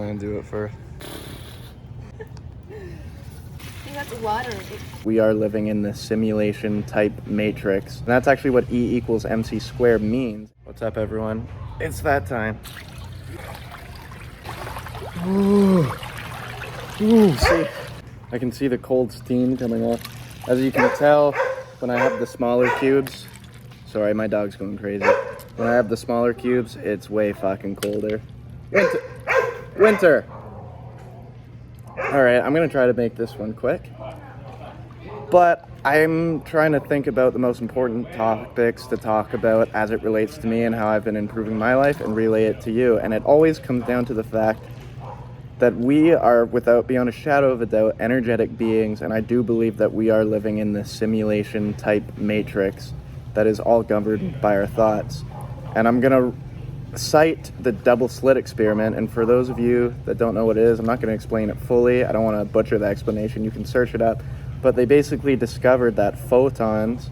I'm gonna do it first. I think that's water. We are living in this simulation type matrix. And that's actually what E equals MC squared means. What's up, everyone? It's that time. Ooh. Ooh, see, I can see the cold steam coming off. As you can tell, when I have the smaller cubes, sorry, my dog's going crazy. When I have the smaller cubes, it's way fucking colder. Winter. All right, I'm gonna try to make this one quick. But I'm trying to think about the most important topics to talk about as it relates to me and how I've been improving my life and relay it to you. And it always comes down to the fact that we are, without beyond a shadow of a doubt, energetic beings, and I do believe that we are living in this simulation type matrix that is all governed by our thoughts. And I'm gonna cite the double slit experiment, and for those of you that don't know what it is, I'm not gonna explain it fully. I don't wanna butcher the explanation, you can search it up. But they basically discovered that photons,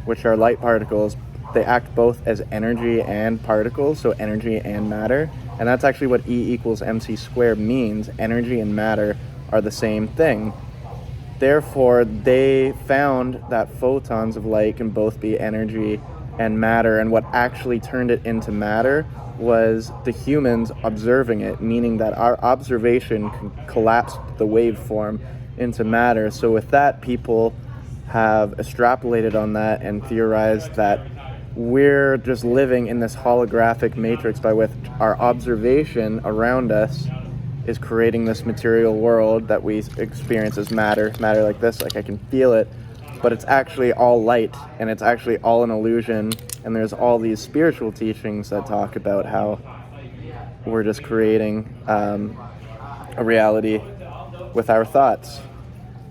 which are light particles, they act both as energy and particles, so energy and matter. And that's actually what E equals MC squared means. Energy and matter are the same thing. Therefore, they found that photons of light can both be energy and matter, and what actually turned it into matter was the humans observing it, meaning that our observation collapsed the waveform into matter. So with that, people have extrapolated on that and theorized that we're just living in this holographic matrix by which our observation around us is creating this material world that we experience as matter like this, like I can feel it, but it's actually all light and it's actually all an illusion. And there's all these spiritual teachings that talk about how we're just creating a reality with our thoughts,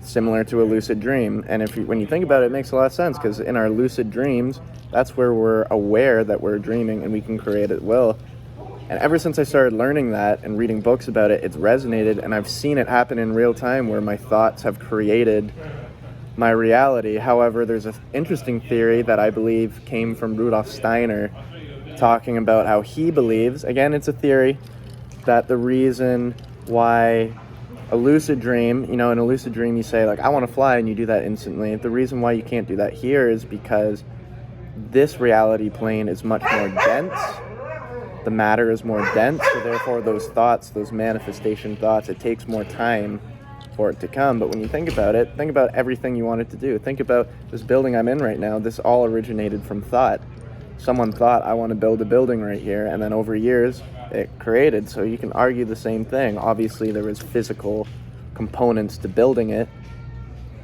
similar to a lucid dream. And when you think about it, it makes a lot of sense, because in our lucid dreams, that's where we're aware that we're dreaming and we can create at will. And ever since I started learning that and reading books about it, it's resonated, and I've seen it happen in real time where my thoughts have created my reality. However, there's an interesting theory that I believe came from Rudolf Steiner, talking about how he believes, again, it's a theory, that the reason why a lucid dream, in a lucid dream you say, like, I want to fly, and you do that instantly. The reason why you can't do that here is because this reality plane is much more dense. The matter is more dense, so therefore those thoughts, those manifestation thoughts, it takes more time for it to come. But when you think about it, think about everything you wanted to do. Think about this building I'm in right now. This all originated from thought. Someone thought, I want to build a building right here, and then over years it created. So you can argue the same thing. Obviously there was physical components to building it,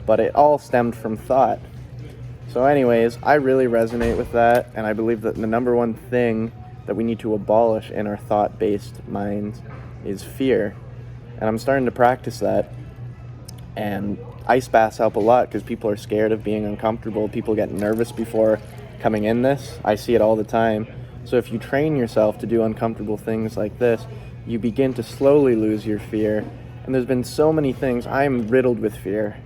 but it all stemmed from thought. So anyways, I really resonate with that, and I believe that the number one thing that we need to abolish in our thought-based minds is fear. And I'm starting to practice that. And ice baths help a lot because people are scared of being uncomfortable. People get nervous before coming in this. I see it all the time. So if you train yourself to do uncomfortable things like this, you begin to slowly lose your fear. And there's been so many things. I'm riddled with fear.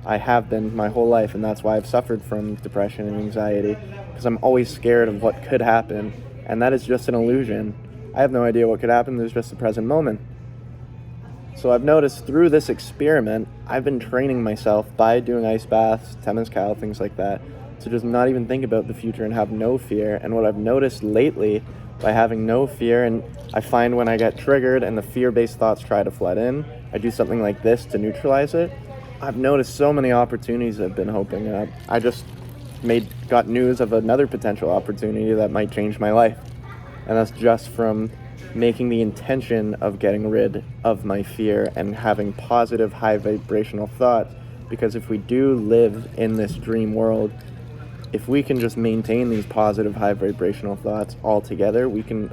I have been my whole life, and that's why I've suffered from depression and anxiety, because I'm always scared of what could happen, and that is just an illusion. I have no idea what could happen. There's just the present moment. So I've noticed through this experiment, I've been training myself by doing ice baths, Temazcal, things like that, to just not even think about the future and have no fear. And what I've noticed lately, by having no fear, and I find when I get triggered and the fear-based thoughts try to flood in, I do something like this to neutralize it. I've noticed so many opportunities have been opening up. I just got news of another potential opportunity that might change my life. And that's just from making the intention of getting rid of my fear and having positive, high vibrational thoughts. Because if we do live in this dream world, if we can just maintain these positive, high vibrational thoughts all together, we can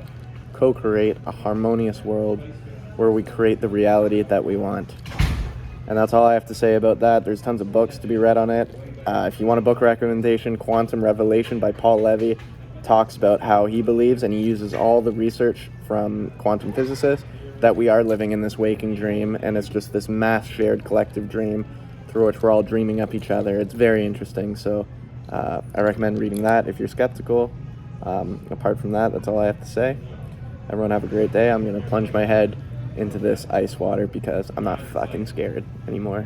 co-create a harmonious world where we create the reality that we want. And that's all I have to say about that. There's tons of books to be read on it. If you want a book recommendation, Quantum Revelation by Paul Levy talks about how he believes, and he uses all the research from quantum physicists, that we are living in this waking dream, and it's just this mass shared collective dream through which we're all dreaming up each other. It's very interesting, so I recommend reading that if you're skeptical. Apart from that, that's all I have to say. Everyone have a great day. I'm going to plunge my head into this ice water because I'm not fucking scared anymore.